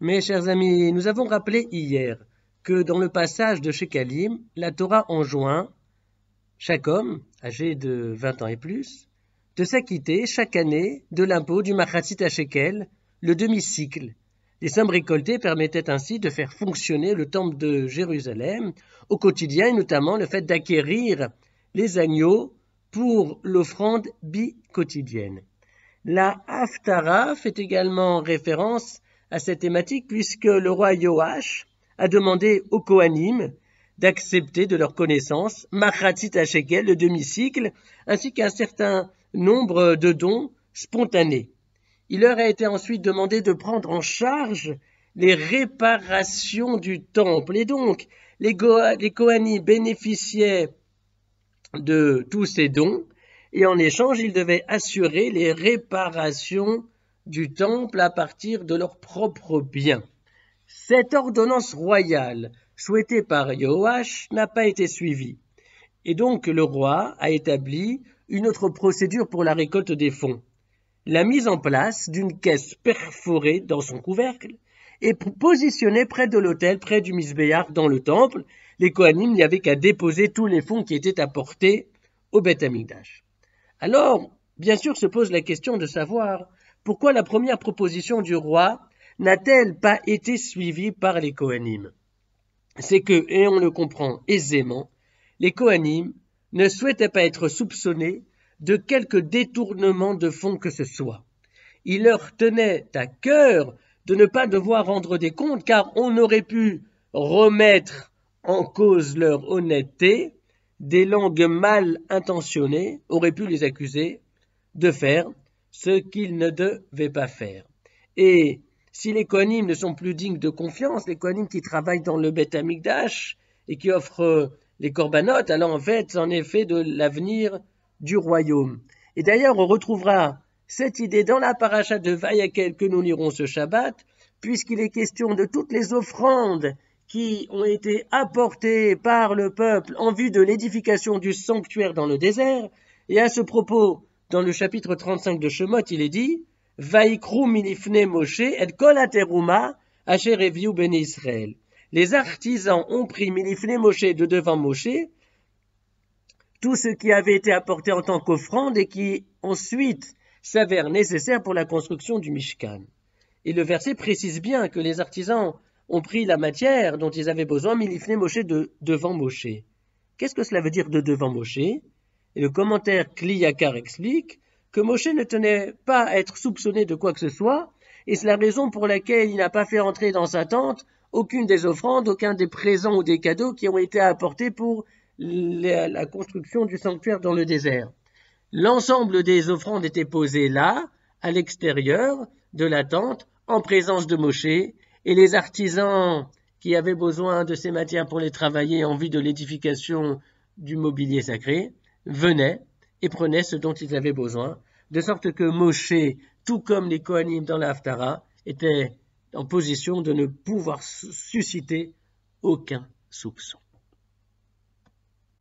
Mes chers amis, nous avons rappelé hier que dans le passage de Shekalim, la Torah enjoint chaque homme, âgé de 20 ans et plus, de s'acquitter chaque année de l'impôt du Machatzit à Shekel, le demi-cycle. Les sommes récoltées permettaient ainsi de faire fonctionner le temple de Jérusalem au quotidien, et notamment le fait d'acquérir les agneaux pour l'offrande bi-quotidienne. La Haftara fait également référence à cette thématique puisque le roi Yoash a demandé aux Kohanim d'accepter de leur connaissance Machatzit à Shekel, le demi-cycle, ainsi qu'un certain nombre de dons spontanés. Il leur a été ensuite demandé de prendre en charge les réparations du temple. Et donc, les Kohanim bénéficiaient de tous ces dons, et en échange, ils devaient assurer les réparations du temple à partir de leurs propres biens. Cette ordonnance royale, souhaitée par Yoash, n'a pas été suivie. Et donc, le roi a établi une autre procédure pour la récolte des fonds. La mise en place d'une caisse perforée dans son couvercle et positionnée près de l'autel, près du Misbéach dans le temple. Les Kohanim n'y avaient qu'à déposer tous les fonds qui étaient apportés au Beth Amikdash. Alors, bien sûr, se pose la question de savoir pourquoi la première proposition du roi n'a-t-elle pas été suivie par les Kohanim. C'est que, et on le comprend aisément, les Kohanim ne souhaitaient pas être soupçonnés de quelque détournement de fonds que ce soit. Il leur tenait à cœur de ne pas devoir rendre des comptes, car on aurait pu remettre en cause leur honnêteté. Des langues mal intentionnées auraient pu les accuser de faire ce qu'ils ne devaient pas faire. Et si les Kohanim ne sont plus dignes de confiance, les Kohanim qui travaillent dans le Beth Amikdash et qui offrent les korbanot, alors en fait, c'en est fait de l'avenir du royaume. Et d'ailleurs, on retrouvera cette idée dans la paracha de Vayakel que nous lirons ce Shabbat, puisqu'il est question de toutes les offrandes qui ont été apportées par le peuple en vue de l'édification du sanctuaire dans le désert. Et à ce propos, dans le chapitre 35 de Shemot, il est dit « Vaikru milifne Moshe et kol hateruma asher eviu bnei Israël » Les artisans ont pris milifne Moshe de devant Moshe, tout ce qui avait été apporté en tant qu'offrande et qui ensuite s'avère nécessaire pour la construction du Mishkan. Et le verset précise bien que les artisans ont pris la matière dont ils avaient besoin, milifne Moshe de devant Moshe. Qu'est-ce que cela veut dire de devant Moshe? Et le commentaire Kli Yakar explique que Moshe ne tenait pas à être soupçonné de quoi que ce soit, et c'est la raison pour laquelle il n'a pas fait entrer dans sa tente aucune des offrandes, aucun des présents ou des cadeaux qui ont été apportés pour la construction du sanctuaire dans le désert. L'ensemble des offrandes étaient posées là, à l'extérieur de la tente, en présence de Moshe, et les artisans qui avaient besoin de ces matières pour les travailler en vue de l'édification du mobilier sacré, venaient et prenaient ce dont ils avaient besoin, de sorte que Moshe, tout comme les Kohanim dans la Haftara, était en position de ne pouvoir susciter aucun soupçon.